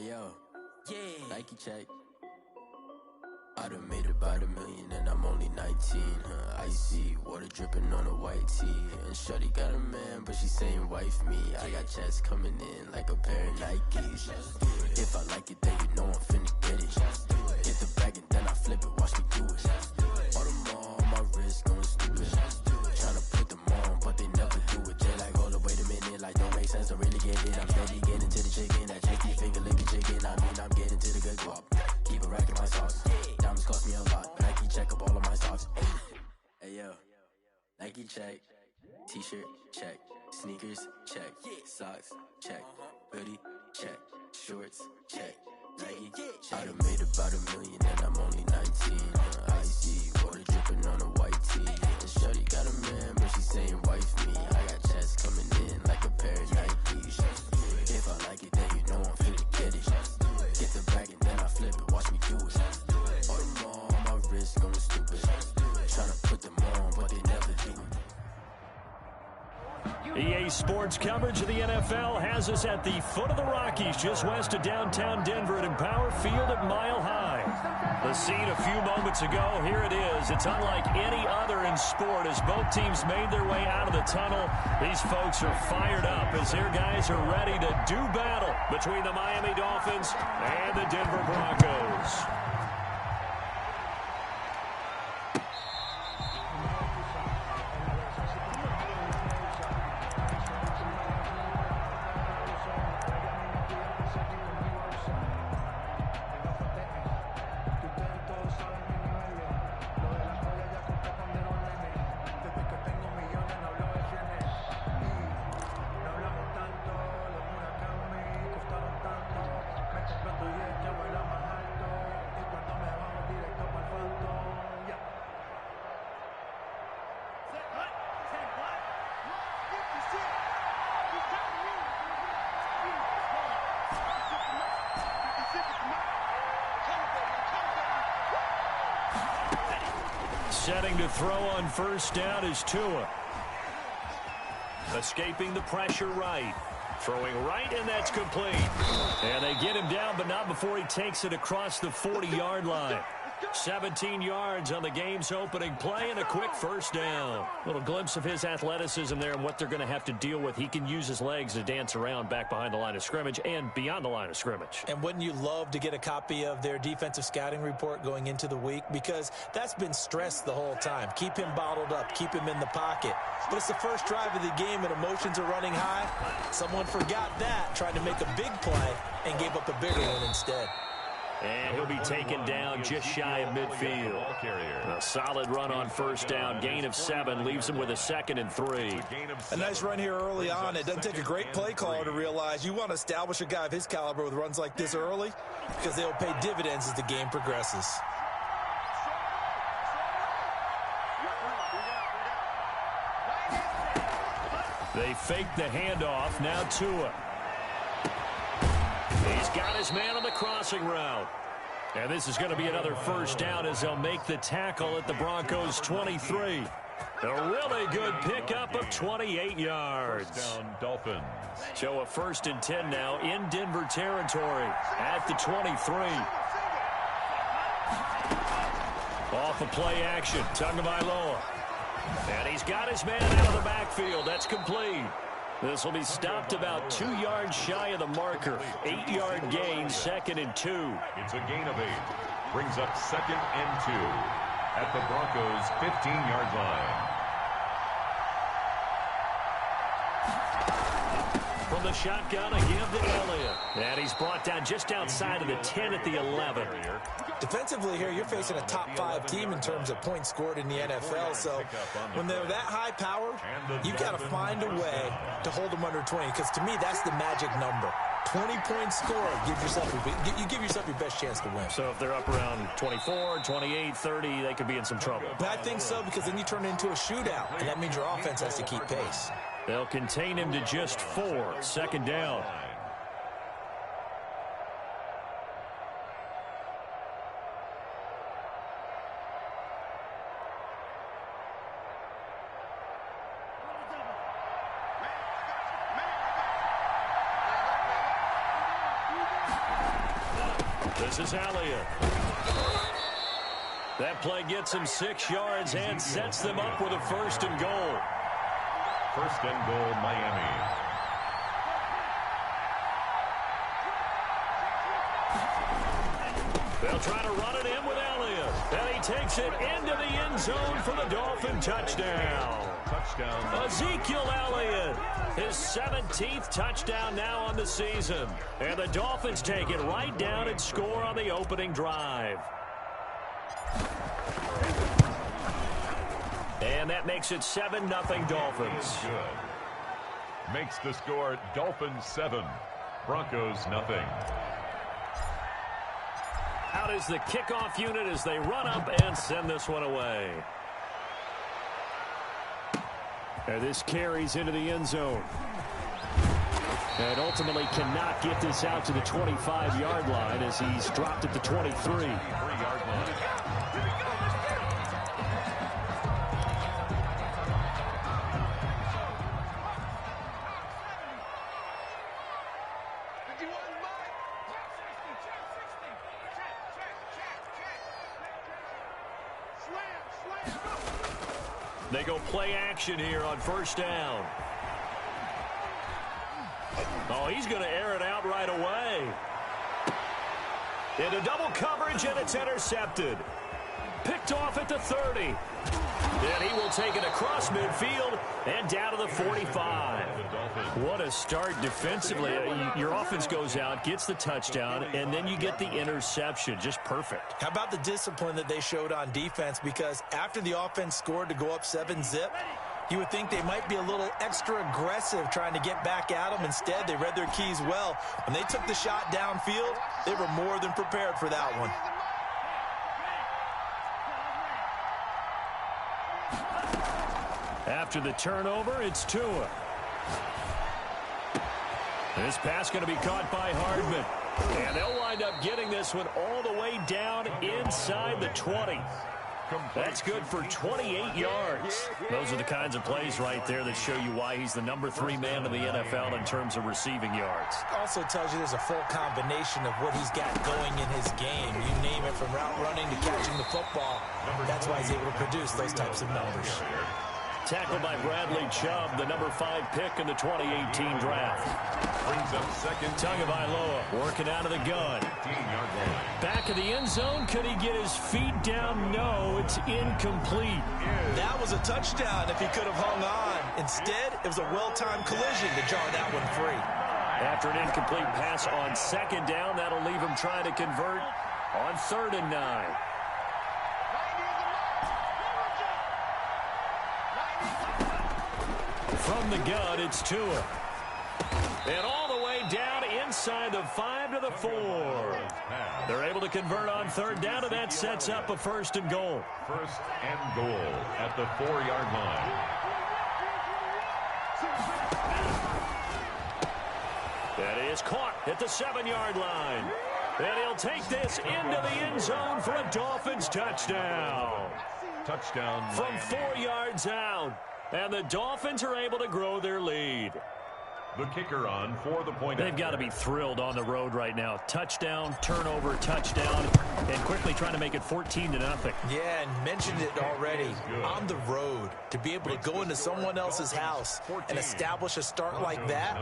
Hey yo, yeah, Nike check. I done made about $1 million and I'm only 19. Icy water dripping on a white tee. And shorty got a man, but she saying wife me. I got checks coming in like a pair of Nikes. If I like it, then you know I'm finna get it. Get the bag and then I flip it, watch me do it. All on my wrist going stupid. Tryna put them on, but they never do it. They like, hold up, wait a minute, like don't make sense, don't really get it. I'm steady getting to the chicken, that chicky finger licking chicken. I mean, I'm getting to the good guap. Keep a rack in my socks. Diamonds cost me a lot. Nike check up all of my socks. Hey yo, Nike check. T-shirt check. Sneakers check. Socks check. Hoodie check. Shorts check. Nike. I done made about $1 million and I'm only 19. Icy water dripping on a white tee. And shorty got a man, but she saying wife me. I got checks coming in like a pair of Nikes. If I like it, then you know I'm finna get it. Get the bag and then I flip it, watch me do it. All on my wrist going stupid. Tryna put them on, but they never do it. EA Sports coverage of the NFL has us at the foot of the Rockies, just west of downtown Denver at Empower Field at Mile High. The scene a few moments ago, here it is. It's unlike any other in sport as both teams made their way out of the tunnel. These folks are fired up as their guys are ready to do battle between the Miami Dolphins and the Denver Broncos. Setting to throw on first down is Tua. Escaping the pressure right. Throwing right, and that's complete. And they get him down, but not before he takes it across the 40-yard line. 17 yards on the game's opening play and a quick first down. Little glimpse of his athleticism there and what they're going to have to deal with. He can use his legs to dance around back behind the line of scrimmage and beyond the line of scrimmage. And wouldn't you love to get a copy of their defensive scouting report going into the week? Because that's been stressed the whole time. Keep him bottled up. Keep him in the pocket. But it's the first drive of the game and emotions are running high. Someone forgot that, tried to make a big play and gave up a bigger one instead. And he'll be taken down just shy of midfield. A solid run on first down. Gain of 7 leaves him with a 2nd and 3. A nice run here early on. It doesn't take a great play caller to realize you want to establish a guy of his caliber with runs like this early because they'll pay dividends as the game progresses. They fake the handoff. Now Tua. He's got his man on the crossing route. And this is going to be another first down as they'll make the tackle at the Broncos' 23. A really good pickup of 28 yards. First down, Dolphins. So a 1st and 10 now in Denver territory at the 23. Off of play action, Tagovailoa. And he's got his man out of the backfield. That's complete. This will be stopped about 2 yards shy of the marker. 8-yard gain, 2nd and 2. It's a gain of 8. Brings up 2nd and 2 at the Broncos' 15-yard line. From the shotgun, a give to Elliott. And he's brought down just outside of the 10 at the 11. Defensively here, you're facing a top 5 team in terms of points scored in the NFL. So when they're that high powered, you've got to find a way to hold them under 20. Because to me, that's the magic number. 20 points scored, you give yourself your best chance to win. So if they're up around 24, 28, 30, they could be in some trouble. But I think so, because then you turn it into a shootout, and that means your offense has to keep pace. They'll contain him to just 4. 2nd down. This is Elliott. That play gets him 6 yards and sets them up with a 1st and goal. 1st and goal, Miami. They'll try to run it in with Elliott. And he takes it into the end zone for the Dolphin touchdown. Touchdown. Ezekiel Elliott, his 17th touchdown now on the season. And the Dolphins take it right down and score on the opening drive. And that makes it 7-0 Dolphins. Good. Makes the score Dolphins 7, Broncos nothing. Out is the kickoff unit as they run up and send this one away. And this carries into the end zone. And ultimately cannot get this out to the 25-yard line as he's dropped at the 23. 3-yard line. They go play action here on 1st down. Oh, he's going to air it out right away. Into double coverage, and it's intercepted. Picked off at the 30. And he will take it across midfield and down to the 45. What a start defensively. Your offense goes out, gets the touchdown, and then you get the interception. Just perfect. How about the discipline that they showed on defense? Because after the offense scored to go up 7-zip, you would think they might be a little extra aggressive trying to get back at them. Instead, they read their keys well. When they took the shot downfield, they were more than prepared for that one. After the turnover, it's Tua. This pass going to be caught by Hardman. And they'll wind up getting this one all the way down inside the 20. That's good for 28 yards. Those are the kinds of plays right there that show you why he's the number 3 man in the NFL in terms of receiving yards. Also tells you there's a full combination of what he's got going in his game. You name it, from route running to catching the football. That's why he's able to produce those types of numbers. Tackled by Bradley Chubb, the number 5 pick in the 2018 draft. Brings up 2nd. Tagovailoa working out of the gun. 15-yard line. Back of the end zone. Could he get his feet down? No, it's incomplete. That was a touchdown if he could have hung on. Instead, it was a well-timed collision to jar that one free. After an incomplete pass on 2nd down, that'll leave him trying to convert on 3rd and 9. From the gun, it's Tua. And all the way down inside the 5 to the 4. They're able to convert on 3rd down, and that sets up a 1st and goal. 1st and goal at the 4-yard line. That is caught at the 7-yard line. And he'll take this into the end zone for a Dolphins touchdown. Touchdown. From 4 yards out. And the Dolphins are able to grow their lead. The kicker on for the point. They've got to be thrilled on the road right now. Touchdown, turnover, touchdown, and quickly trying to make it 14-0. Yeah, and mentioned it already. On the road, to be able to go into someone else's house and establish a start like that,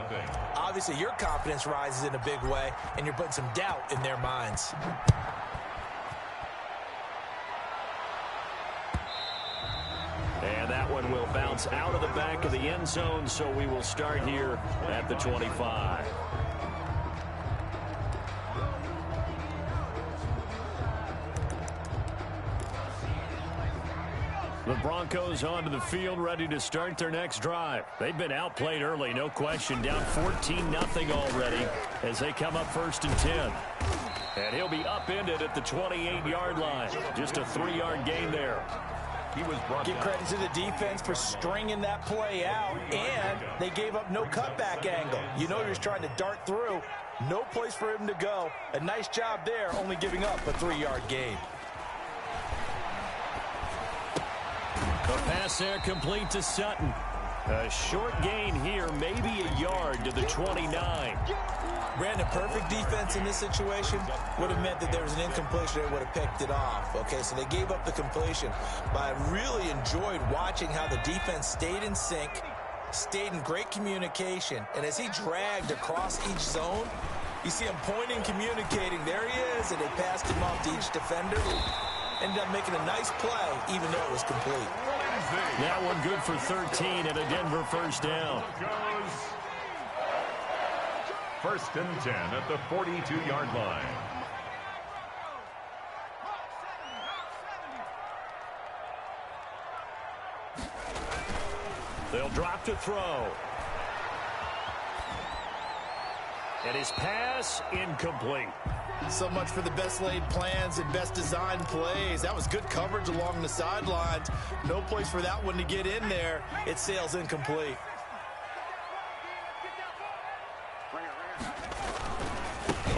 obviously your confidence rises in a big way, and you're putting some doubt in their minds. And that one will bounce out of the back of the end zone, so we will start here at the 25. The Broncos onto the field, ready to start their next drive. They've been outplayed early, no question, down 14-0 already as they come up 1st and 10. And he'll be upended at the 28-yard line. Just a 3-yard gain there. He was brought Give credit to the defense for stringing that play out, and they gave up no cutback angle. You know you're just trying to dart through. No place for him to go. A nice job there, only giving up a 3-yard gain. The pass there complete to Sutton. A short gain here, maybe a yard to the 29. Brandon, perfect defense in this situation would have meant that there was an incompletion that would have picked it off. Okay, so they gave up the completion. But I really enjoyed watching how the defense stayed in sync, stayed in great communication, and as he dragged across each zone, you see him pointing, communicating. There he is, and they passed him off to each defender. Ended up making a nice play, even though it was complete. That one good for 13 and a Denver first down. First and 10 at the 42-yard line. They'll drop to throw. And his pass incomplete. So much for the best laid plans and best designed plays. That was good coverage along the sidelines. No place for that one to get in there. It sails incomplete.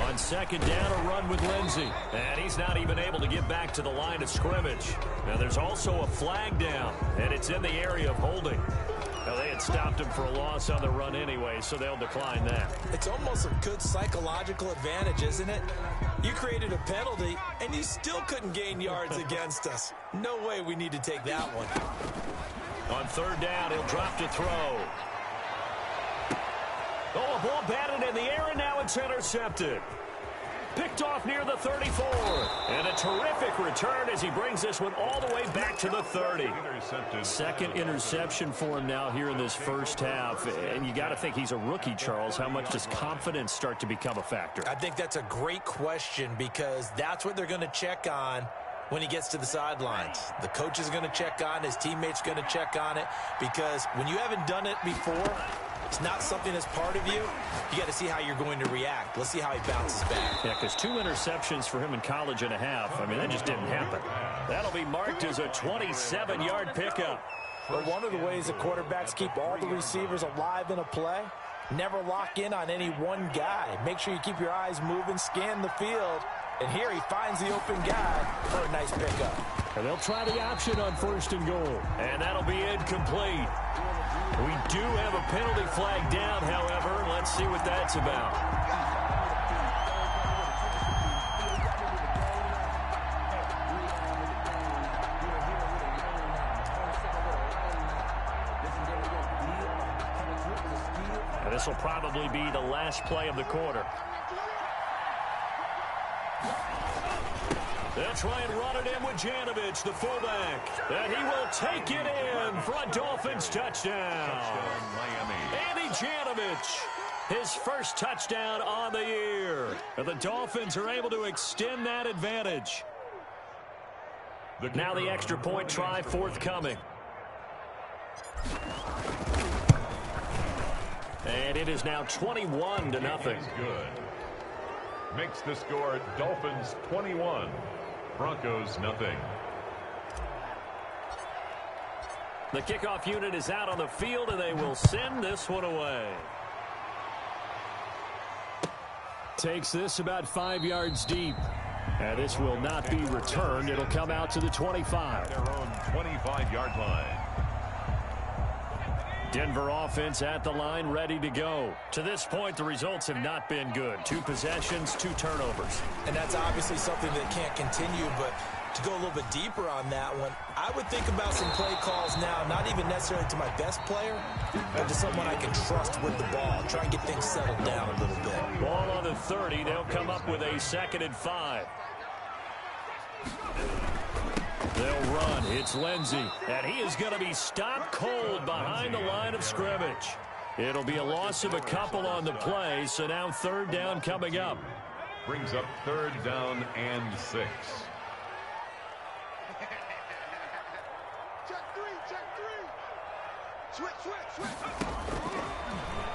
On second down, a run with Lindsey. And he's not even able to get back to the line of scrimmage. Now there's also a flag down, and it's in the area of holding. Now, they had stopped him for a loss on the run anyway, so they'll decline that. It's almost a good psychological advantage, isn't it? You created a penalty, and you still couldn't gain yards against us. No way we need to take that one. On third down, he'll drop to throw. Oh, a ball batted in the air, and now it's intercepted. Picked off near the 34. And a terrific return as he brings this one all the way back to the 30. Second interception for him now here in this first half. And you got to think he's a rookie, Charles. How much does confidence start to become a factor? I think that's a great question because that's what they're going to check on when he gets to the sidelines. The coach is going to check on, his teammates going to check on it, because when you haven't done it before, it's not something that's part of you. You got to see how you're going to react. Let's see how he bounces back. Yeah, because 2 interceptions for him in college and a half. I mean, that just didn't happen. That'll be marked as a 27-yard pickup. But one of the ways that quarterbacks keep all the receivers alive in a play, never lock in on any one guy. Make sure you keep your eyes moving, scan the field. And here he finds the open guy for a nice pickup. And they'll try the option on first and goal. And that'll be incomplete. We do have a penalty flag down, however. Let's see what that's about. And this will probably be the last play of the quarter. They'll try and run it in with Janovich, the fullback. And he will take it in for a Dolphins touchdown. Andy Janovich, his first touchdown on the year. And the Dolphins are able to extend that advantage. Now the extra point try forthcoming. And it is now 21-0. Good. Makes the score Dolphins 21. Broncos nothing. The kickoff unit is out on the field, and they will send this one away. Takes this about 5 yards deep. And this will not be returned. It'll come out to the 25. Their own 25-yard line. Denver offense at the line, ready to go. To this point, the results have not been good. 2 possessions, 2 turnovers. And that's obviously something that can't continue, but to go a little bit deeper on that one, I would think about some play calls now, not even necessarily to my best player, but to someone I can trust with the ball. Try and get things settled down a little bit. Ball on the 30. They'll come up with a 2nd and 5. They'll run. It's Lindsey. And he is going to be stopped cold behind the line of scrimmage. It'll be a loss of a couple on the play, so now 3rd down coming up. Brings up 3rd down and 6.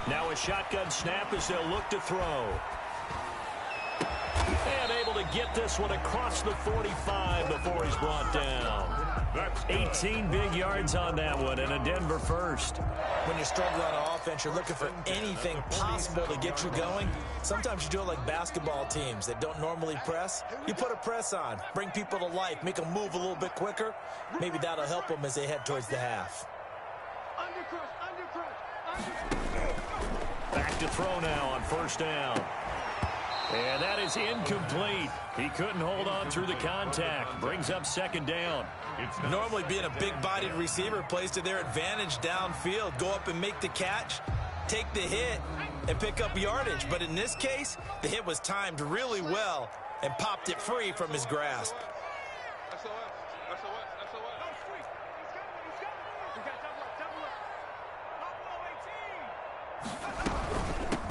Now a shotgun snap as they'll look to throw. And able to get this one across the 45 before he's brought down. 18 big yards on that one, and a Denver first. When you're struggling on offense, you're looking for anything possible to get you going. Sometimes you do it like basketball teams that don't normally press. You put a press on, bring people to life, make them move a little bit quicker. Maybe that'll help them as they head towards the half. Back to throw now on first down. And that is incomplete. He couldn't hold on through the contact. Brings up second down. Normally being a big-bodied receiver plays to their advantage downfield. Go up and make the catch, take the hit, and pick up yardage. But in this case, the hit was timed really well and popped it free from his grasp.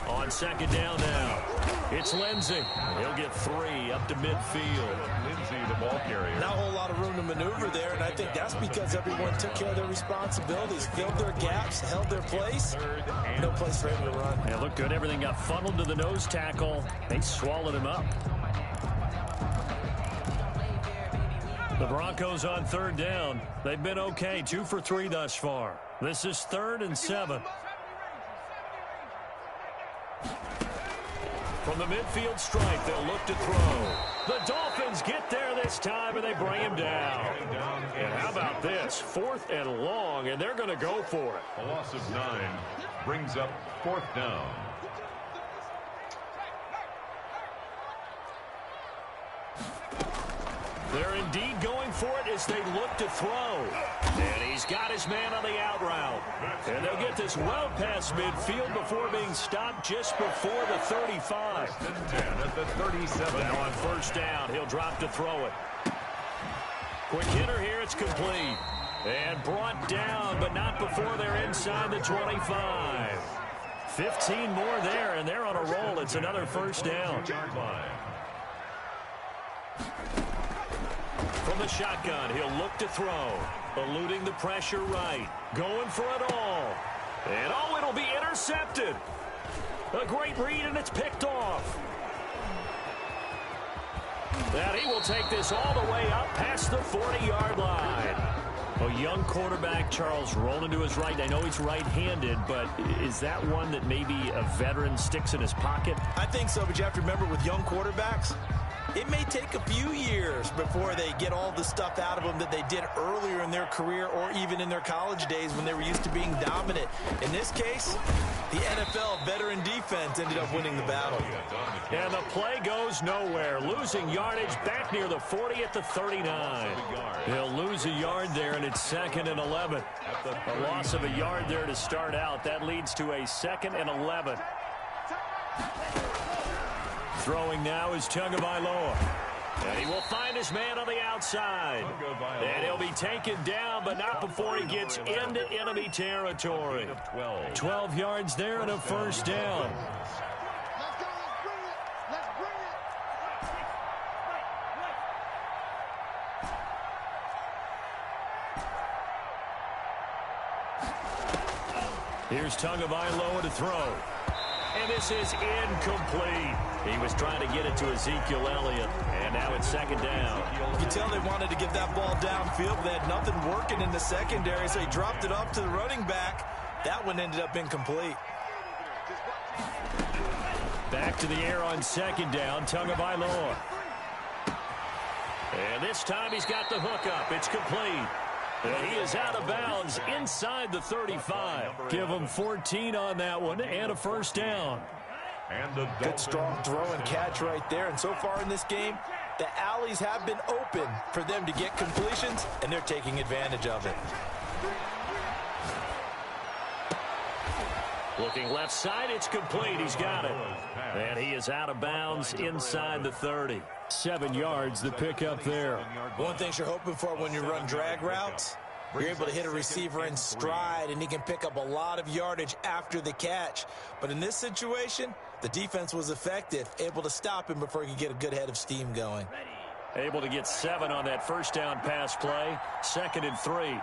On second down now, it's Lindsey. He'll get 3 up to midfield. Lindsey, the ball carrier. Not a whole lot of room to maneuver there, and I think that's because everyone took care of their responsibilities, filled their gaps, held their place. No place for him to run. It looked good. Everything got funneled to the nose tackle. They swallowed him up. The Broncos on third down. They've been okay, 2 for 3 thus far. This is 3rd and 7. From the midfield stripe, they'll look to throw. The Dolphins get there this time, and they bring him down. And how about this? 4th and long, and they're going to go for it. A loss of 9 brings up 4th down. They're indeed going for it as they look to throw. And he's got his man on the out route. And they'll get this well past midfield before being stopped just before the 35. 10 at the 37. Now on first down, he'll drop to throw it. Quick hitter here, it's complete. And brought down, but not before they're inside the 25. 15 more there, and they're on a roll. It's another first down. From the shotgun, he'll look to throw. Eluding the pressure right. Going for it all. And oh, it'll be intercepted. A great read, and it's picked off. And he will take this all the way up past the 40-yard line. A young quarterback, Charles, rolling to his right. I know he's right-handed, but is that one that maybe a veteran sticks in his pocket? I think so, but you have to remember with young quarterbacks, it may take a few years before they get all the stuff out of them that they did earlier in their career or even in their college days when they were used to being dominant. In this case, the NFL veteran defense ended up winning the battle. And the play goes nowhere. Losing yardage back near the 40 at the 39. He'll lose a yard there, and it's 2nd and 11. A loss of a yard there to start out. That leads to a 2nd and 11. Throwing now is Tagovailoa. And he will find his man on the outside. And he'll be taken down, but not before he gets into enemy territory. 12 yards there and a first down. Here's Tagovailoa to throw. And this is incomplete. He was trying to get it to Ezekiel Elliott, and now it's 2nd down. You can tell they wanted to get that ball downfield. They had nothing working in the secondary, so he dropped it up to the running back. That one ended up incomplete. Back to the air on 2nd down, Tagovailoa. And this time he's got the hook up. It's complete. And he is out of bounds inside the 35. Give him 14 on that one and a first down. And good strong throw and catch right there. And so far in this game, the alleys have been open for them to get completions, and they're taking advantage of it. Looking left side, it's complete. He's got it. And he is out of bounds inside the 30. 7 yards the pickup there. One thing you're hoping for when you run drag routes, you're able to hit a receiver in stride, and he can pick up a lot of yardage after the catch. But in this situation, the defense was effective, able to stop him before he could get a good head of steam going. Able to get 7 on that first down pass play. 2nd and 3.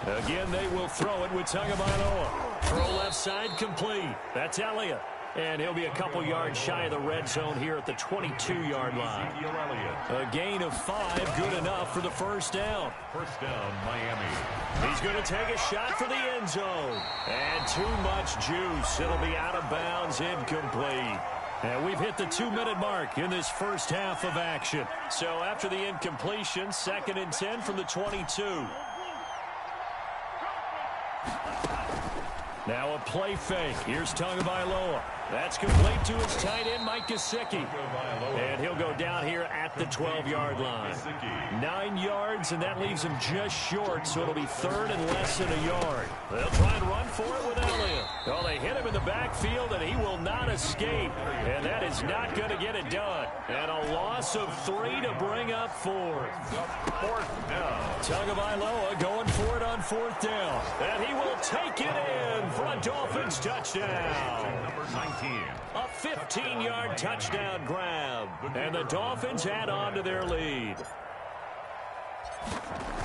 Again, they will throw it with Tagovailoa. Throw left side complete. That's Elliott. And he'll be a couple yards shy of the red zone here at the 22-yard line. A gain of 5, good enough for the first down. First down, Miami. He's going to take a shot for the end zone. And too much juice. It'll be out of bounds, incomplete. And we've hit the 2-minute mark in this first half of action. So after the incompletion, 2nd and 10 from the 22. Now a play fake. Here's Tagovailoa. That's complete to his tight end, Mike Gesicki. And he'll go down here at the 12-yard line. 9 yards, and that leaves him just short, so it'll be 3rd and less than a yard. They'll try and run for it with Elliott. Well, they hit him in the backfield, and he will not escape. And that is not going to get it done. And a loss of 3 to bring up 4th. 4th down. Tagovailoa going for it on 4th down. And he will take it in for a Dolphins touchdown. Number 19. A 15-yard touchdown grab. And the Dolphins add on to their lead.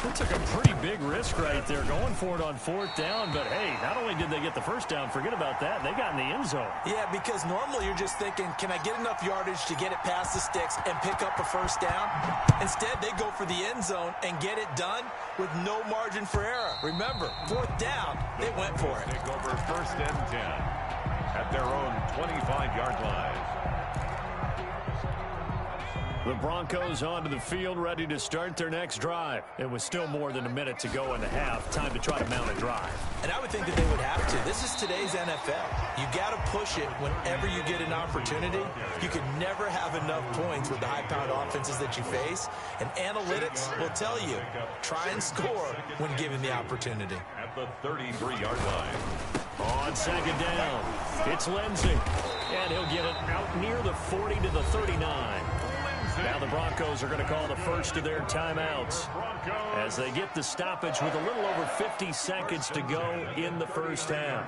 They took a pretty big risk right there going for it on 4th down. But, hey, not only did they get the first down, forget about that, they got in the end zone. Yeah, because normally you're just thinking, can I get enough yardage to get it past the sticks and pick up a first down? Instead, they go for the end zone and get it done with no margin for error. Remember, 4th down, they went for it. Take over 1st and 10 at their own 25-yard line. The Broncos onto the field, ready to start their next drive. It was still more than a minute to go in the half. Time to try to mount a drive. And I would think that they would have to. This is today's NFL. You got to push it whenever you get an opportunity. You can never have enough points with the high-powered offenses that you face. And analytics will tell you, try and score when given the opportunity. At the 33-yard line. On 2nd down, it's Lindsey. And he'll get it out near the 40 to the 39. Now the Broncos are going to call the first of their timeouts as they get the stoppage with a little over 50 seconds to go in the first half.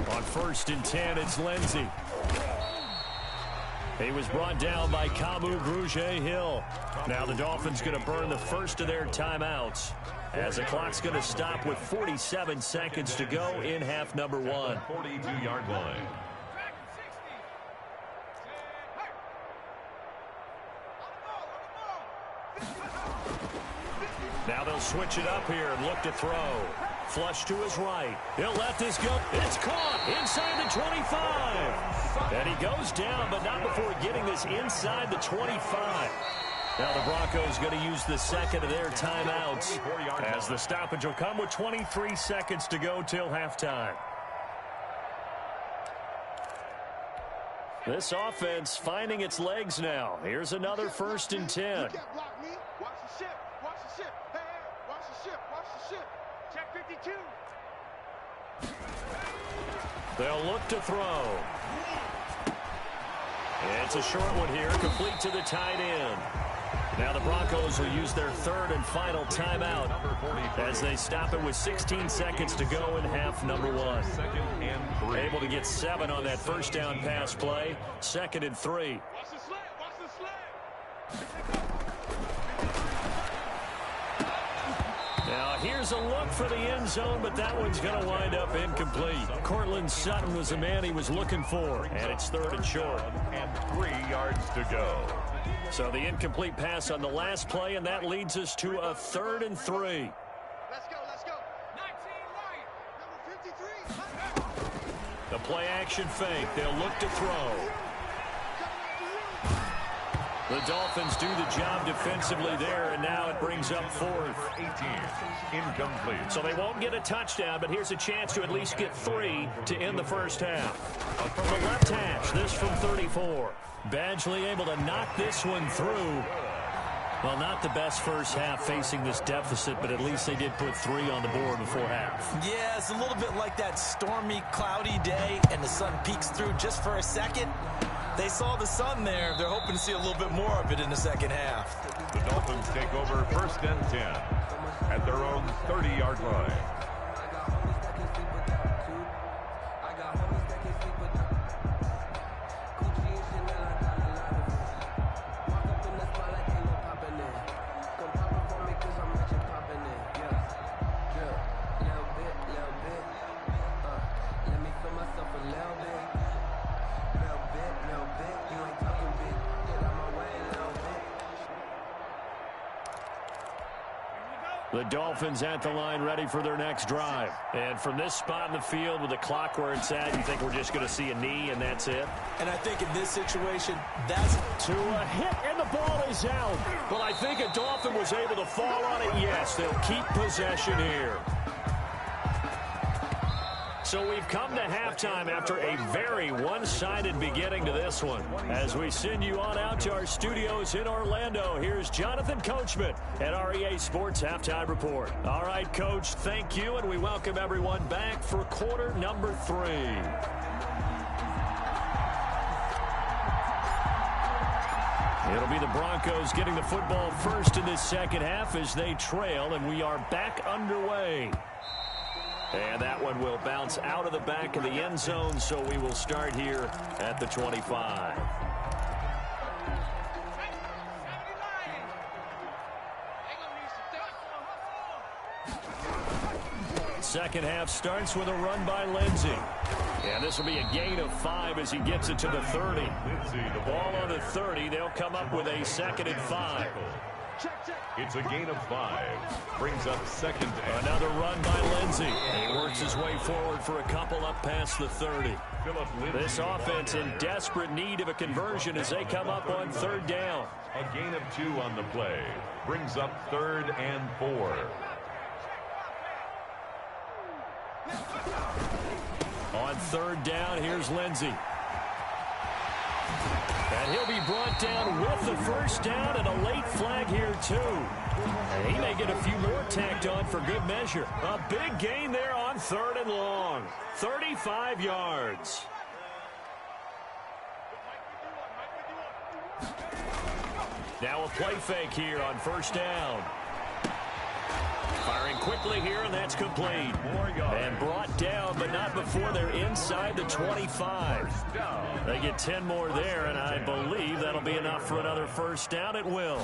On 1st and 10, it's Lindsey. He was brought down by Kamu Grugier-Hill. Now the Dolphins going to burn the first of their timeouts as the clock's going to stop with 47 seconds to go in half number 1. 42-yard line. Now they'll switch it up here and look to throw. Flush to his right. He'll let this go. It's caught inside the 25. And he goes down, but not before getting this inside the 25. Now the Broncos going to use the second of their timeouts as the stoppage will come with 23 seconds to go till halftime. This offense finding its legs now. Here's another 1st and 10. Watch the ship. Watch the ship. Hey, watch the ship. Watch the ship. Check 52. They'll look to throw. It's a short one here, complete to the tight end. Now the Broncos will use their 3rd and final timeout as they stop it with 16 seconds to go in half number 1. 2nd and 3. Able to get 7 on that first down pass play. 2nd and 3. Watch the sled. Watch the sled. Now here's a look for the end zone, but that one's going to wind up incomplete. Cortland Sutton was the man he was looking for, and it's 3rd and short. And 3 yards to go. So the incomplete pass on the last play, and that leads us to a 3rd and 3. Let's go. 19 right. Number 53. The play action fake. They'll look to throw. The Dolphins do the job defensively there, and now it brings up 4th. 18. Incomplete. So they won't get a touchdown, but here's a chance to at least get 3 to end the first half. From the left hash, this from 34. Badgley able to knock this one through. Well, not the best first half facing this deficit, but at least they did put 3 on the board before half. Yeah, it's a little bit like that stormy, cloudy day, and the sun peeks through just for a second. They saw the sun there. They're hoping to see a little bit more of it in the second half. The Dolphins take over 1st and 10 at their own 30-yard line. The Dolphins at the line ready for their next drive. And from this spot in the field with the clock where it's at, you think we're just going to see a knee and that's it? And I think in this situation, that's to a hit, and the ball is out. But I think a Dolphin was able to fall on it. Yes, they'll keep possession here. So we've come to halftime after a very one-sided beginning to this one. As we send you on out to our studios in Orlando, here's Jonathan Coachman at REA Sports Halftime Report. All right, Coach, thank you, and we welcome everyone back for quarter number 3. It'll be the Broncos getting the football first in this second half as they trail, and we are back underway. And that one will bounce out of the back of the end zone, so we will start here at the 25. Second half starts with a run by Lindsey. And this will be a gain of 5 as he gets it to the 30. The ball on the 30. They'll come up with a 2nd and 5. It's a gain of 5. Brings up 2nd and... Another run by Lindsey. He works his way forward for a couple up past the 30. This offense in desperate need of a conversion as they come up on 3rd down. A gain of 2 on the play. Brings up 3rd and 4. On 3rd down, here's Lindsey. And he'll be brought down with the first down and a late flag here, too. And he may get a few more tacked on for good measure. A big gain there on 3rd and long. 35 yards. Now a play fake here on 1st down. Firing quickly here, and that's complete. And brought down, but not before they're inside the 25. They get 10 more there, and I believe that'll be enough for another first down. It will.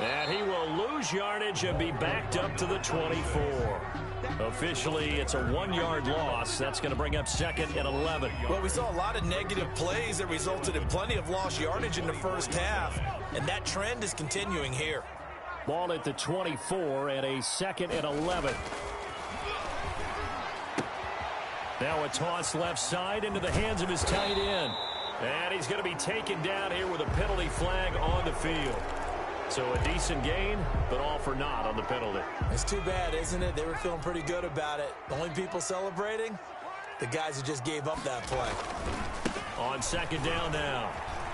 And he will lose yardage and be backed up to the 24. Officially, it's a 1-yard loss. That's going to bring up 2nd and 11. Well, we saw a lot of negative plays that resulted in plenty of lost yardage in the first half, and that trend is continuing here. Ball at the 24 and a 2nd and 11. Now a toss left side into the hands of his tight end. And he's going to be taken down here with a penalty flag on the field. So a decent gain, but all for naught on the penalty. It's too bad, isn't it? They were feeling pretty good about it. The only people celebrating, the guys who just gave up that play. On 2nd down now,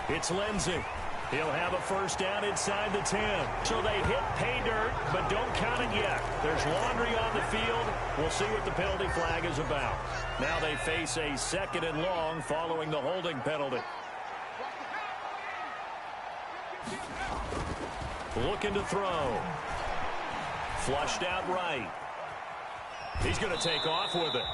it's Lindsey. He'll have a first down inside the 10. So they hit pay dirt, but don't count it yet. There's laundry on the field. We'll see what the penalty flag is about. Now they face a 2nd and long following the holding penalty. Looking to throw. Flushed out right. He's going to take off with it.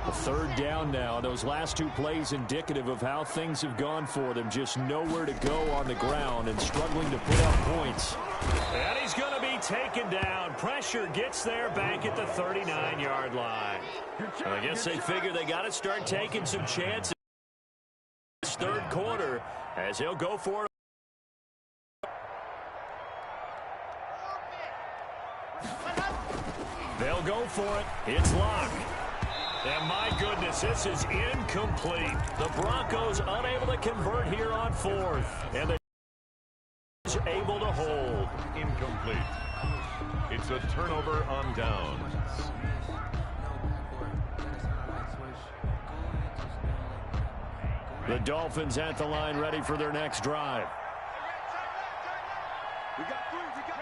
3rd down now. Those last 2 plays indicative of how things have gone for them. Just nowhere to go on the ground and struggling to put up points. And he's going to be taken down. Pressure gets there back at the 39-yard line. I guess they figure they got to start taking some chances. 3rd quarter as he'll go for it. They'll go for it. It's Locke. And my goodness, this is incomplete. The Broncos unable to convert here on 4th. And they're able to hold. Incomplete. It's a turnover on downs. The Dolphins at the line ready for their next drive. We got 3. We got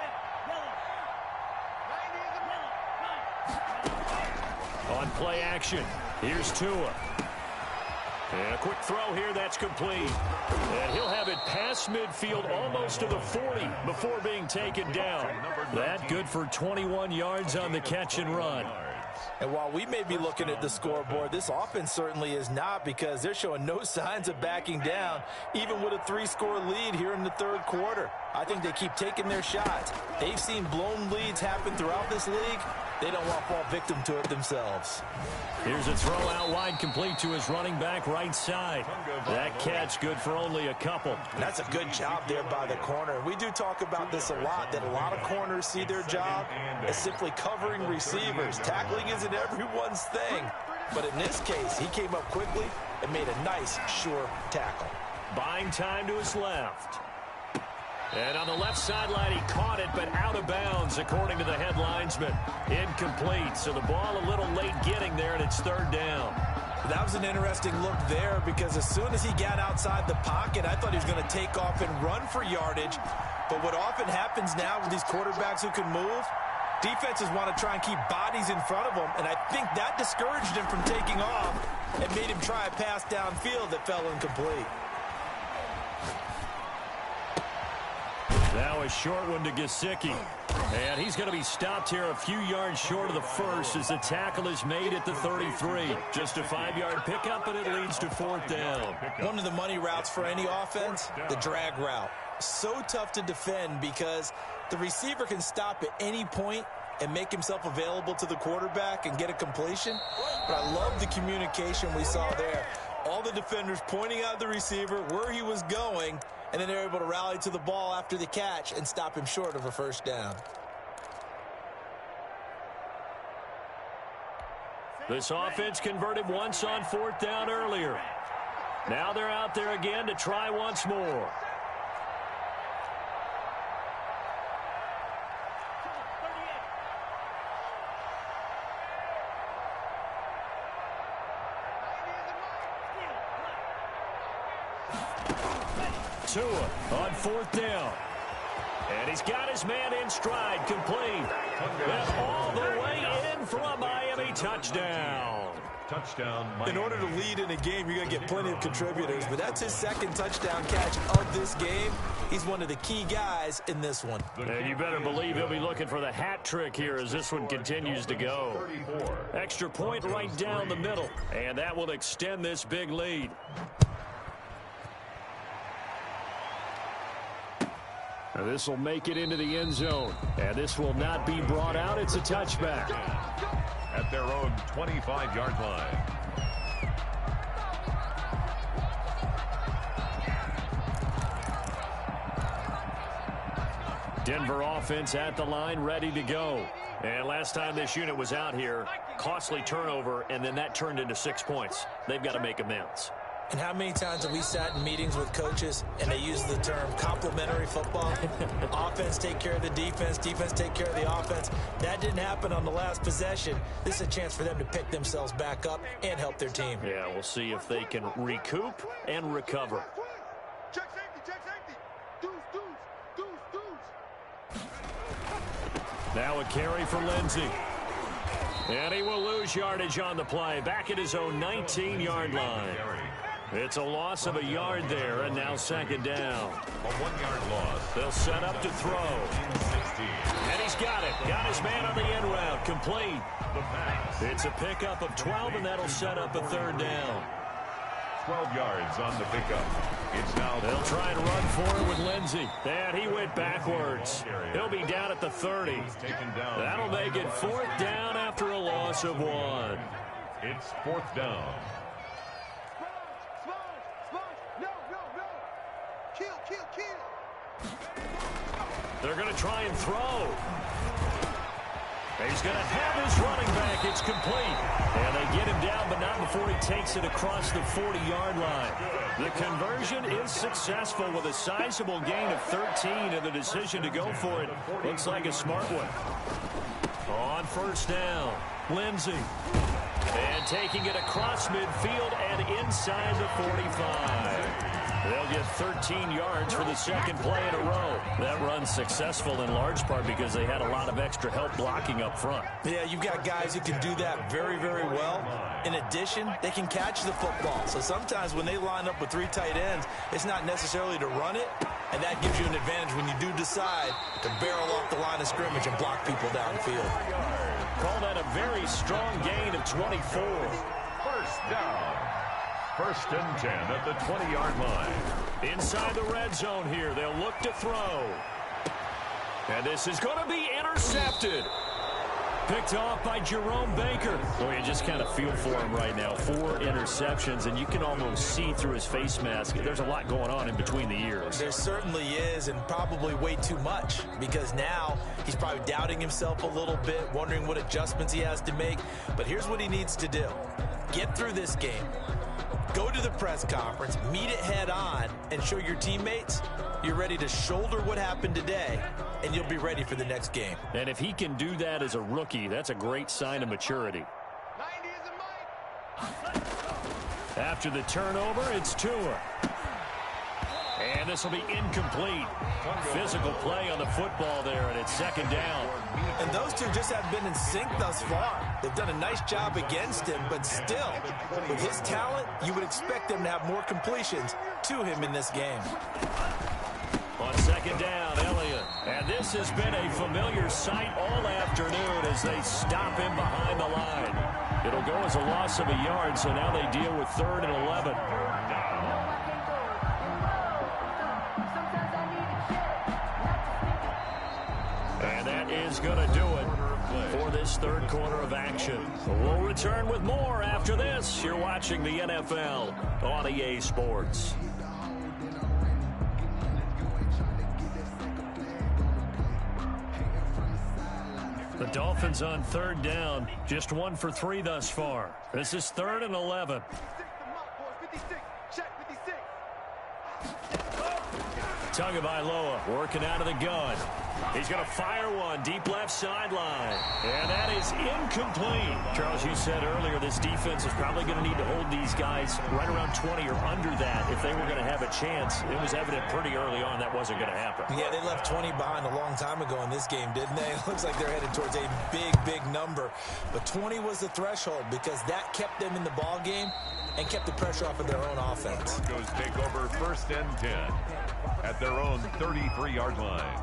On play action, here's Tua. And a quick throw here, that's complete. And he'll have it past midfield almost to the 40 before being taken down. That good for 21 yards on the catch and run. And while we may be looking at the scoreboard, this offense certainly is not, because they're showing no signs of backing down, even with a 3-score lead here in the 3rd quarter. I think they keep taking their shots. They've seen blown leads happen throughout this league. they don't want to fall victim to it themselves. Here's a throw out wide, complete to his running back right side. That catch good for only a couple. That's a good job there by the corner. We do talk about this a lot, that a lot of corners see their job as simply covering receivers. Tackling isn't everyone's thing. But in this case, he came up quickly and made a nice, sure tackle. Buying time to his left. And on the left sideline, he caught it, but out of bounds, according to the head linesman. Incomplete, so the ball a little late getting there, and it's third down. That was an interesting look there because as soon as he got outside the pocket, I thought he was going to take off and run for yardage. But what often happens now with these quarterbacks who can move, defenses want to try and keep bodies in front of them, and I think that discouraged him from taking off and made him try a pass downfield that fell incomplete. Now a short one to Gesicki. And he's going to be stopped here a few yards short of the first as the tackle is made at the 33. Just a 5-yard pickup, and it leads to fourth down. One of the money routes for any offense, the drag route. So tough to defend because the receiver can stop at any point and make himself available to the quarterback and get a completion. But I love the communication we saw there. All the defenders pointing out the receiver, where he was going, and then they're able to rally to the ball after the catch and stop him short of a first down. This offense converted once on fourth down earlier. Now they're out there again to try once more. Tua on fourth down. And he's got his man in stride, complete. And all the way in for a Miami touchdown. Touchdown, Miami. In order to lead in a game, you're going to get plenty of contributors, but that's his second touchdown catch of this game. He's one of the key guys in this one. And you better believe he'll be looking for the hat trick here as this one continues to go. Extra point right down the middle, and that will extend this big lead. Now this will make it into the end zone, and this will not be brought out. It's a touchback. At their own 25-yard line. Denver offense at the line, ready to go. And last time this unit was out here, costly turnover, and then that turned into 6 points. They've got to make amends. And how many times have we sat in meetings with coaches and they use the term complementary football? Offense take care of the defense, defense take care of the offense. That didn't happen on the last possession. This is a chance for them to pick themselves back up and help their team. Yeah, we'll see if they can recoup and recover. Check safety, check safety. Deuce. Now a carry for Lindsey. And he will lose yardage on the play, back at his own 19-yard line. It's a loss of a yard there, and now second down. A 1-yard loss. They'll set up to throw. And he's got it. Got his man on the end route. Complete. It's a pickup of 12, and that'll set up a third down. 12 yards on the pickup. It's now. They'll try and run for it with Lindsey. And he went backwards. He'll be down at the 30. That'll make it fourth down after a loss of 1. It's fourth down. No. Kill. They're going to try and throw. He's going to have his running back. It's complete. And they get him down, but not before he takes it across the 40-yard line. The conversion is successful with a sizable gain of 13, and the decision to go for it looks like a smart one. On first down, Lindsey. And taking it across midfield and inside the 45. They'll get 13 yards for the second play in a row. That run's successful in large part because they had a lot of extra help blocking up front. Yeah, you've got guys who can do that very, very well. In addition, they can catch the football. So sometimes when they line up with 3 tight ends, it's not necessarily to run it, and that gives you an advantage when you do decide to barrel off the line of scrimmage and block people downfield. Call that a very strong gain of 24. First down. First and 10 at the 20-yard line. Inside the red zone here. They'll look to throw. And this is going to be intercepted. Picked off by Jerome Baker. Well, you just kind of feel for him right now. 4 interceptions, and you can almost see through his face mask. There's a lot going on in between the ears. There certainly is, and probably way too much, because now he's probably doubting himself a little bit, wondering what adjustments he has to make. But here's what he needs to do. Get through this game. Go to the press conference, meet it head on, and show your teammates you're ready to shoulder what happened today, and you'll be ready for the next game. And if he can do that as a rookie, that's a great sign of maturity. After the turnover, it's Tua. And this will be incomplete. Physical play on the football there, and it's second down. And those two just haven't been in sync thus far. They've done a nice job against him, but still, with his talent, you would expect them to have more completions to him in this game. On second down, Elliott. And this has been a familiar sight all afternoon as they stop him behind the line. It'll go as a loss of a yard, so now they deal with 3rd and 11. And that is going to do it for this third quarter of action. We'll return with more after this. You're watching the NFL on EA Sports. The Dolphins on 3rd down, just 1 for 3 thus far. This is 3rd and 11. Tagovailoa working out of the gun. He's going to fire one deep left sideline. And that is incomplete. Charles, you said earlier this defense is probably going to need to hold these guys right around 20 or under that if they were going to have a chance. It was evident pretty early on that wasn't going to happen. Yeah, they left 20 behind a long time ago in this game, didn't they? It looks like they're headed towards a big, big number. But 20 was the threshold because that kept them in the ball game and kept the pressure off of their own offense. Broncos take over 1st and 10 at their own 33-yard line.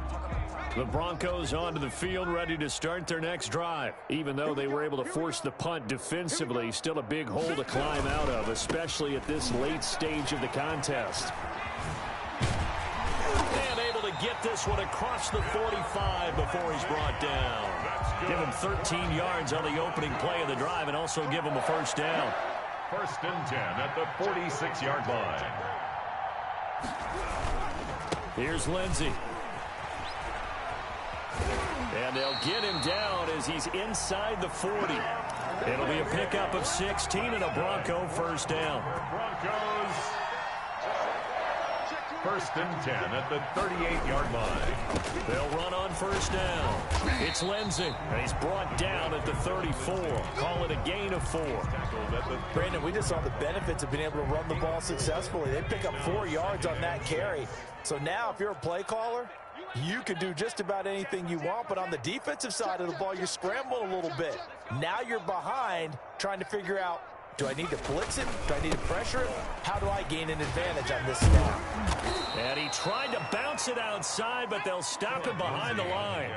The Broncos onto the field ready to start their next drive. Even though they were able to force the punt defensively, still a big hole to climb out of, especially at this late stage of the contest. And able to get this one across the 45 before he's brought down. Give him 13 yards on the opening play of the drive and also give him a 1st down. 1st and 10 at the 46-yard line. Here's Lindsey. And they'll get him down as he's inside the 40. It'll be a pickup of 16 and a Bronco 1st down. Broncos 1st and 10 at the 38-yard line. They'll run on 1st down. It's Lindsey. And he's brought down at the 34. Call it a gain of 4. Brandon, we just saw the benefits of being able to run the ball successfully. They pick up 4 yards on that carry. So now if you're a play caller, you can do just about anything you want, but on the defensive side of the ball, you're scrambling a little bit. Now you're behind trying to figure out, do I need to blitz it? Do I need to pressure it? How do I gain an advantage on this snap? And he tried to bounce it outside, but they'll stop him behind the line.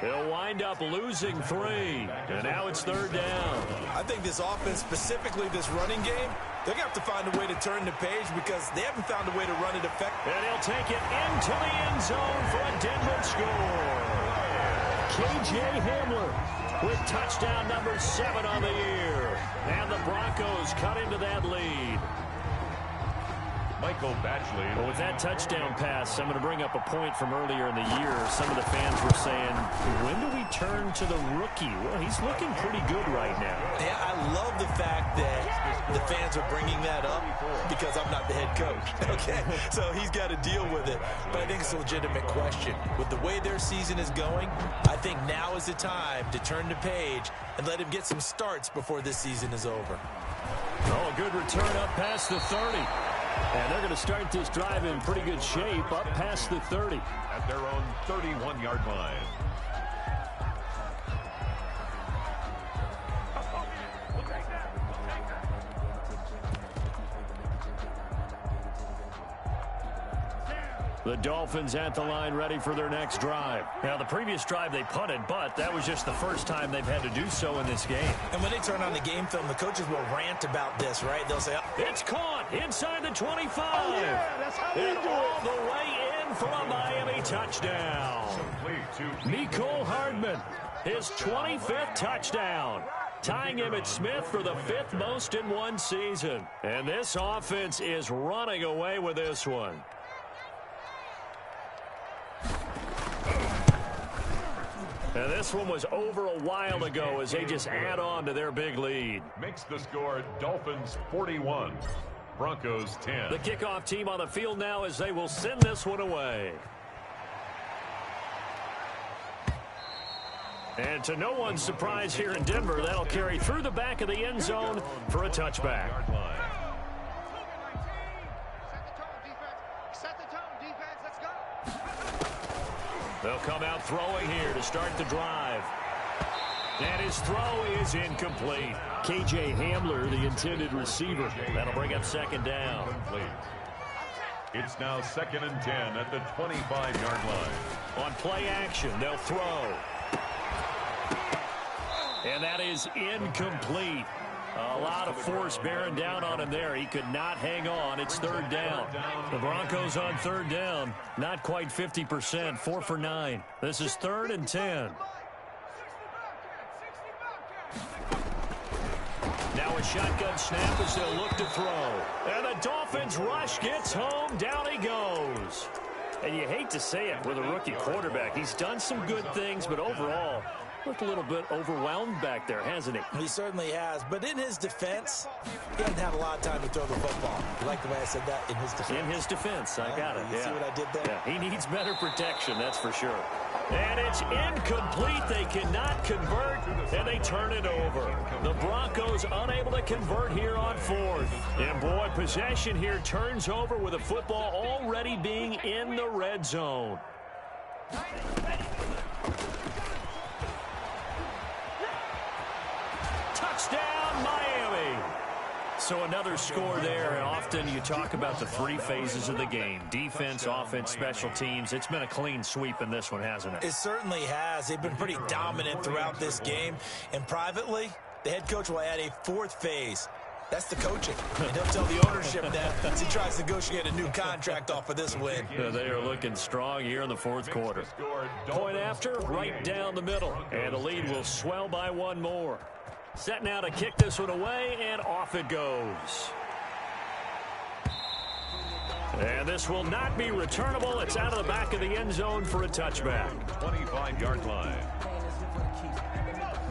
They'll wind up losing 3, and now it's 3rd down. I think this offense, specifically this running game, they're going to have to find a way to turn the page because they haven't found a way to run it effectively. And he'll take it into the end zone for a Denver score. K.J. Hamler with touchdown number 7 on the year. And the Broncos cut into that lead. Michael Batchley. Well, with that touchdown pass, I'm going to bring up a point from earlier in the year. Some of the fans were saying, when do we turn to the rookie? Well, he's looking pretty good right now. Yeah, I love the fact that the fans are bringing that up because I'm not the head coach. Okay, so he's got to deal with it. But I think it's a legitimate question. With the way their season is going, I think now is the time to turn the page and let him get some starts before this season is over. Oh, a good return up past the 30. And they're going to start this drive in pretty good shape up past the 30. At their own 31-yard line. The Dolphins at the line ready for their next drive. Now, the previous drive they punted, but that was just the first time they've had to do so in this game. And when they turn on the game film, the coaches will rant about this, right? They'll say, it's caught inside the 25. Oh, yeah, that's how we and do all it. the way in for a Miami touchdown. Mecole Hardman his 25th touchdown, tying Emmitt Smith for the 5th most in one season. And this offense is running away with this one. And this one was over a while ago as they just add on to their big lead. Makes the score Dolphins 41, Broncos 10. The kickoff team on the field now as they will send this one away. And to no one's surprise here in Denver, that'll carry through the back of the end zone for a touchback. They'll come out throwing here to start the drive. And his throw is incomplete. K.J. Hamler, the intended receiver. That'll bring up second down. It's now 2nd and 10 at the 25-yard line. On play action, they'll throw. And that is incomplete. A lot of force bearing down on him there. He could not hang on. It's 3rd down. The Broncos on 3rd down. Not quite 50%. 4 for 9. This is 3rd and 10. Now a shotgun snap as they'll look to throw. And the Dolphins rush gets home. Down he goes. And you hate to say it with a rookie quarterback. He's done some good things, but overall, looked a little bit overwhelmed back there, hasn't he? He certainly has. But in his defense, he hasn't had a lot of time to throw the football. You like the way I said that? In his defense. In his defense. I got it. You see what I did there? Yeah, he needs better protection, that's for sure. And it's incomplete. They cannot convert, and they turn it over. The Broncos unable to convert here on 4th. And, boy, possession here turns over with the football already being in the red zone. Touchdown, Miami. So another score there. Often you talk about the 3 phases of the game. Defense, offense, special teams. It's been a clean sweep in this one, hasn't it? It certainly has. They've been pretty dominant throughout this game. And privately, the head coach will add a 4th phase. That's the coaching. And he'll tell the ownership that as he tries to negotiate a new contract off of this win. They are looking strong here in the 4th quarter. Point after, right down the middle. And the lead will swell by 1 more. Set now to kick this one away, and off it goes. And this will not be returnable. It's out of the back of the end zone for a touchback. 25-yard line.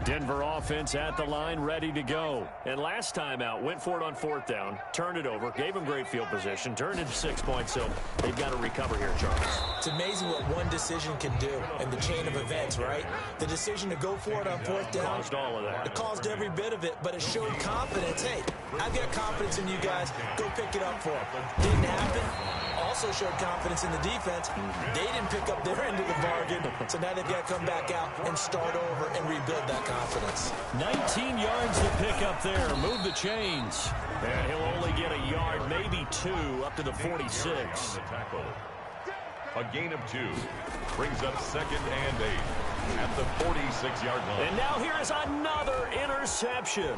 Denver offense at the line, ready to go. And last time out, went for it on 4th down, turned it over, gave them great field position, turned into 6 points, so they've got to recover here, Charles. It's amazing what one decision can do in the chain of events, right? The decision to go for it on 4th down. Caused all of that. It caused every bit of it, but it showed confidence. Hey, I've got confidence in you guys. Go pick it up for them. Didn't happen. Also showed confidence in the defense. They didn't pick up their end of the bargain, so now they've got to come back out and start over and rebuild that confidence. 19 yards to pick up there. Move the chains. And he'll only get a yard, maybe 2, up to the 46. A gain of 2 brings up 2nd and 8 at the 46-yard line. And now here is another interception.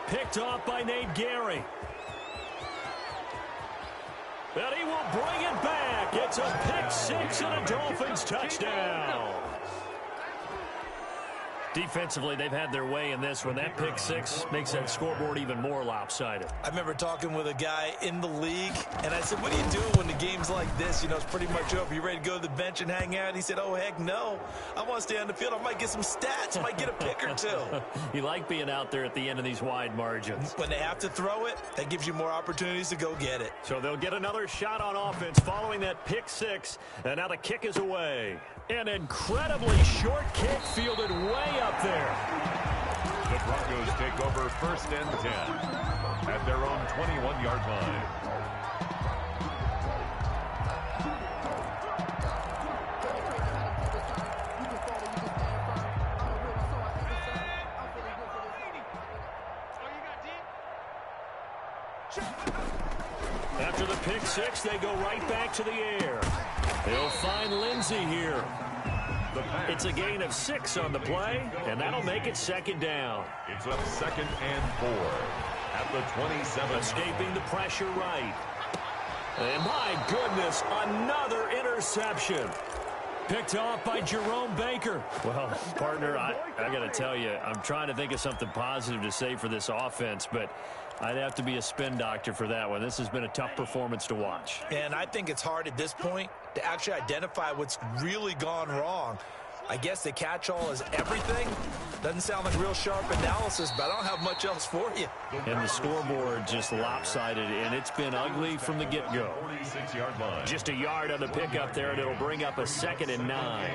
Picked off by Nate Gary. And he will bring it back. It's a pick 6 and a Dolphins touchdown. Defensively, they've had their way in this one. That pick 6 makes that scoreboard even more lopsided. I remember talking with a guy in the league, and I said, what are you doing when the game's like this? You know, it's pretty much over. You ready to go to the bench and hang out? He said, oh, heck no. I want to stay on the field. I might get some stats. I might get a pick or 2. You like being out there at the end of these wide margins. When they have to throw it, that gives you more opportunities to go get it. So they'll get another shot on offense following that pick 6, and now the kick is away. An incredibly short kick fielded way up there. The Broncos take over 1st and 10 at their own 21-yard line. After the pick 6, they go right back to the air. They'll find Lindsey here. It's a gain of 6 on the play, and that'll make it 2nd down. It's up 2nd and 4 at the 27. Escaping the pressure right. And my goodness, another interception. picked off by Jerome Baker. Well, partner, I got to tell you, I'm trying to think of something positive to say for this offense, but I'd have to be a spin doctor for that one. This has been a tough performance to watch. And I think it's hard at this point to actually identify what's really gone wrong. I guess the catch-all is everything. Doesn't sound like real sharp analysis, but I don't have much else for you. And the scoreboard just lopsided, and it's been ugly from the get-go. 46-yard line. Just a yard on the pickup there, and it'll bring up a 2nd and 9.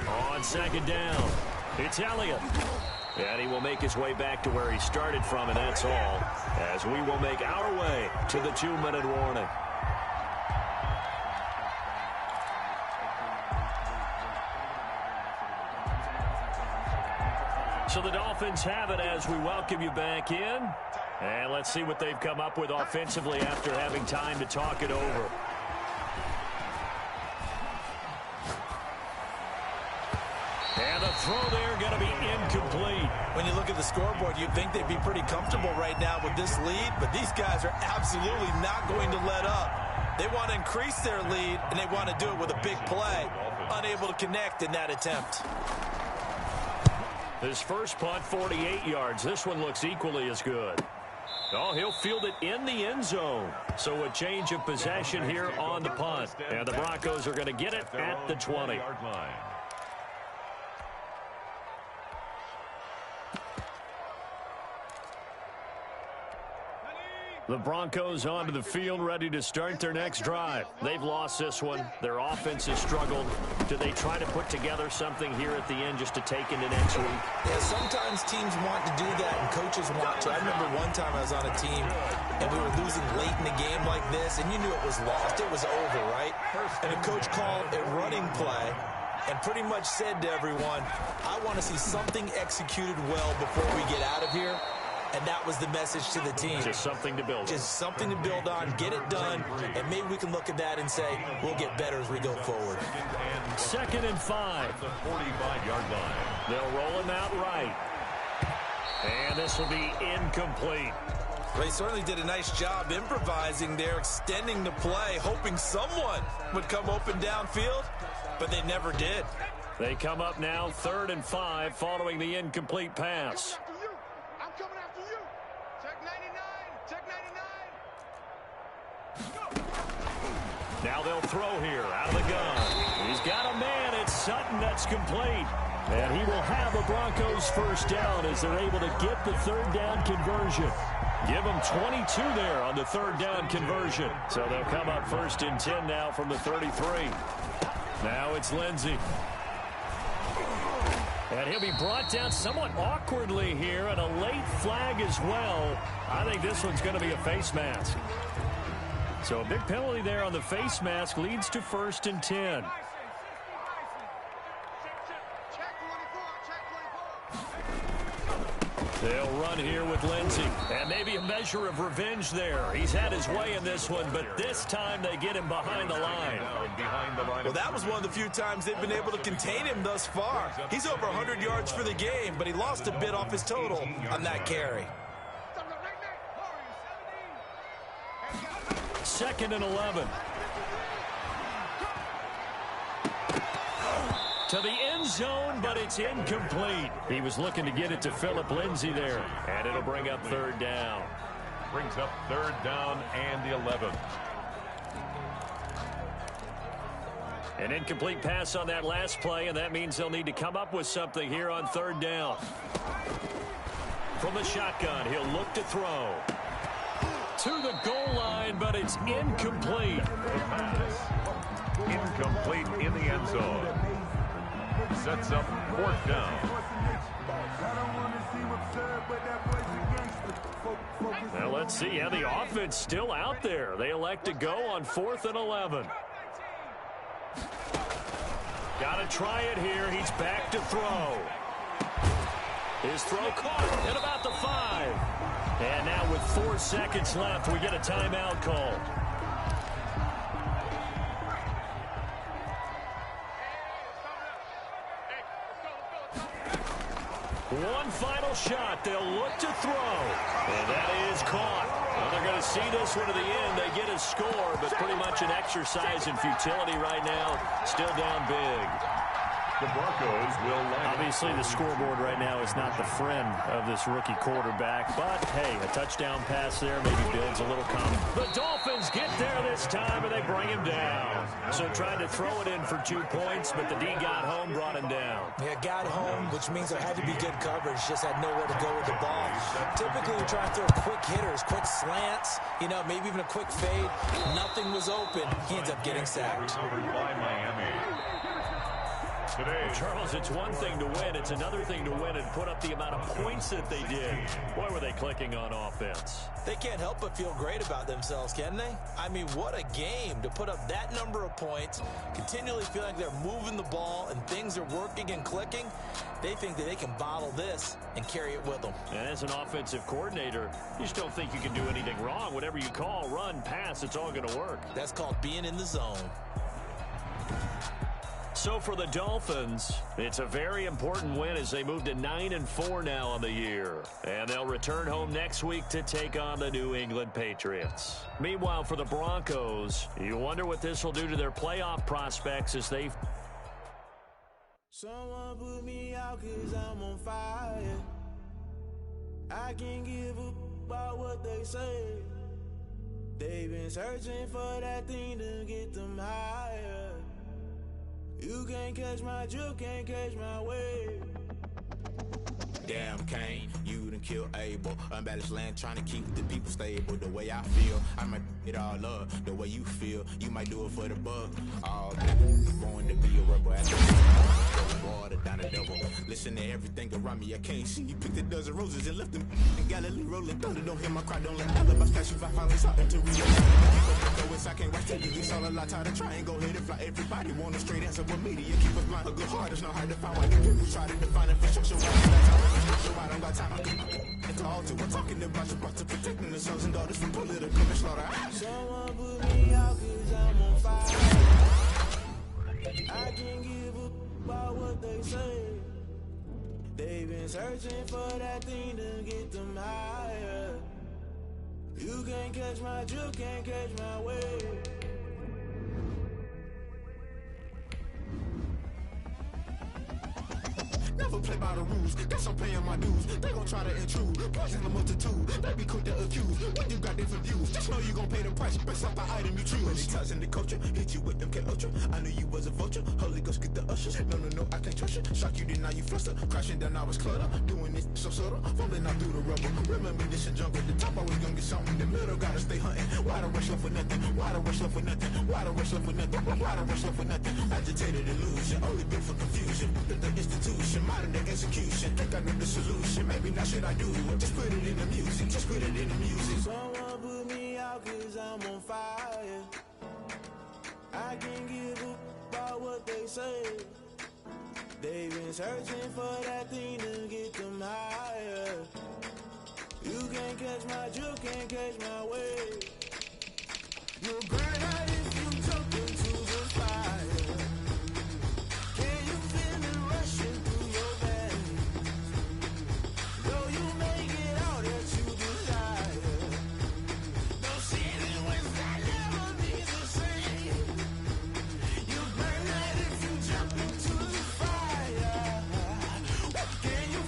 On 2nd down, it's Elliott. And he will make his way back to where he started from, and that's all, as we will make our way to the 2-minute warning. So the Dolphins have it as we welcome you back in. And let's see what they've come up with offensively after having time to talk it over. And the throw there going to be incomplete. When you look at the scoreboard, you'd think they'd be pretty comfortable right now with this lead, but these guys are absolutely not going to let up. They want to increase their lead, and they want to do it with a big play. Unable to connect in that attempt. His first punt, 48 yards. This one looks equally as good. Oh, he'll field it in the end zone. So a change of possession here on the punt. And the Broncos are going to get it at the 20. The Broncos onto the field, ready to start their next drive. They've lost this one. Their offense has struggled. Do they try to put together something here at the end just to take into next week? Yeah, sometimes teams want to do that and coaches want to. I remember one time I was on a team and we were losing late in the game like this, and you knew it was lost. It was over, right? And a coach called a running play and pretty much said to everyone, I want to see something executed well before we get out of here. And that was the message to the team. Just something to build on. Just something to build on, get it done, and maybe we can look at that and say, we'll get better as we go forward. 2nd and 5. The 45-yard line. They'll roll him out right. And this will be incomplete. They certainly did a nice job improvising there, extending the play, hoping someone would come open downfield, but they never did. They come up now 3rd and 5 following the incomplete pass. Now they'll throw here out of the gun. He's got a man. It's Sutton that's complete. And he will have a Broncos first down as they're able to get the 3rd down conversion. Give them 22 there on the 3rd down conversion. So they'll come up 1st and 10 now from the 33. Now it's Lindsey. And he'll be brought down somewhat awkwardly here, and a late flag as well. I think this one's going to be a face mask. So a big penalty there on the face mask leads to 1st and 10. They'll run here with Lindsey. And maybe a measure of revenge there. He's had his way in this one, but this time they get him behind the line. Well, that was one of the few times they've been able to contain him thus far. He's over 100 yards for the game, but he lost a bit off his total on that carry. 2nd and 11. To the end zone, but it's incomplete. He was looking to get it to Philip Lindsey there. And it'll bring up 3rd down. Brings up 3rd down and the 11th. An incomplete pass on that last play, and that means they'll need to come up with something here on 3rd down. From the shotgun, he'll look to throw. To the goal line, but it's incomplete. Incomplete in the end zone. Sets up 4th down. Now let's see how the offense still out there. They elect to go on 4th and 11. Got to try it here. He's back to throw. His throw caught at about the 5. And now with 4 seconds left, we get a timeout call. One final shot. They'll look to throw. And that is caught. Well, they're going to see this one to the end. They get a score, but pretty much an exercise in futility right now. Still down big. The Broncos will line. Obviously, the scoreboard right now is not the friend of this rookie quarterback. But, hey, a touchdown pass there maybe builds a little confidence. The Dolphins get there this time, and they bring him down. So tried to throw it in for 2 points, but the D got home, brought him down. Yeah, got home, which means there had to be good coverage. Just had nowhere to go with the ball. Typically, we try to throw quick hitters, quick slants, maybe even a quick fade. Nothing was open. He ends up getting sacked. By Miami. Today, Charles, it's one thing to win. It's another thing to win and put up the amount of points that they did. Boy, were they clicking on offense. They can't help but feel great about themselves, can they? I mean, what a game to put up that number of points, continually feel like they're moving the ball and things are working and clicking. They think that they can bottle this and carry it with them. And as an offensive coordinator, you just don't think you can do anything wrong. Whatever you call, run, pass, it's all going to work. That's called being in the zone. So for the Dolphins, it's a very important win as they move to 9-4 now on the year. And they'll return home next week to take on the New England Patriots. Meanwhile, for the Broncos, you wonder what this will do to their playoff prospects as they... Someone put me out 'cause I'm on fire. I can't give up about what they say. They've been searching for that thing to get them higher. You can't catch my drift, can't catch my wave. Damn, Kane, you done killed Abel. Unbalanced land, trying to keep the people stable. The way I feel, I might it all up. The way you feel, you might do it for the buck. All day, born to be a rebel. Water down the devil. Listen to everything around me, I can't see. You picked a dozen roses and left them in Galilee rolling thunder. Don't hear my cry, don't let alibis pass you. If I finally saw them to realize I can't watch till you get all a lot. Tired of trying, go ahead and fly. Everybody want a straight answer with media. Keep us blind, a good heart is not hard to find. Why the people try to define it for sure. I don't got time. It's all to. We're talking about your brother protecting the sons and daughters from political and slaughter. Someone put me out 'cause I'm on fire. I can't give up about what they say. They've been searching for that thing to get them higher. You can't catch my drift, can't catch my wave. Never play by the rules, guess I'm paying my dues. They gon' try to intrude, poison the multitude. They be quick to accuse, when you got different views. Just know you gon' pay the price, based off the item you choose. Many ties in the culture, hit you with them K-Ultra. I knew you was a vulture, Holy Ghost get the ushers. No, I can't trust you. Shock you, then now you fluster. Crashing down, I was clutter. Doing this so subtle, falling out through the rubble. Remember this in jungle, the top I was gonna get something. The middle gotta stay hunting. Why the rush left for nothing? Why the rush left for nothing? Why the rush left for nothing? Why the rush left for nothing? Agitated illusion, only built for confusion. The institution, modern day execution. Think I know the solution. Maybe now should I do it? Just put it in the music. Just put it in the music. Someone put me out 'cause I'm on fire. I can't give up about what they say. They've been searching for that thing to get them higher. You can't catch my drift, can't catch my wave. You'll burn out if you jump into the fire. Can you feel it rushing through your veins? Though you make it out that you desire. No city when that never be the same. You burn out if you jump into the fire. Can you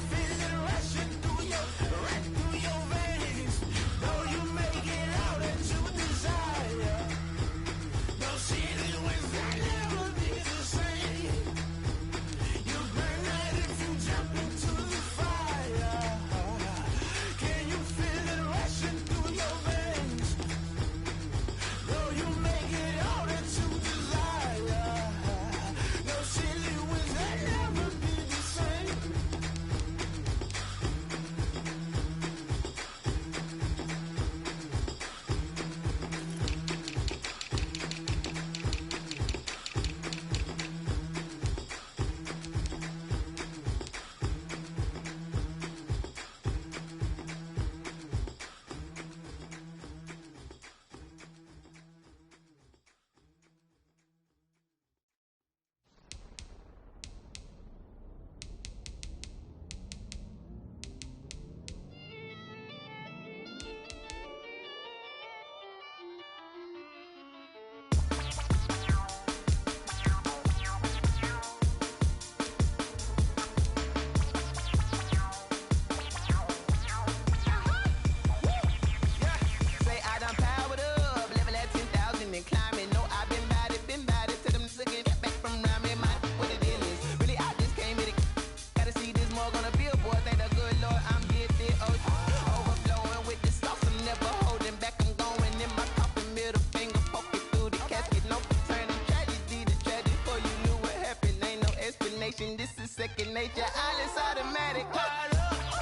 This is second nature, all is automatic. Caught up.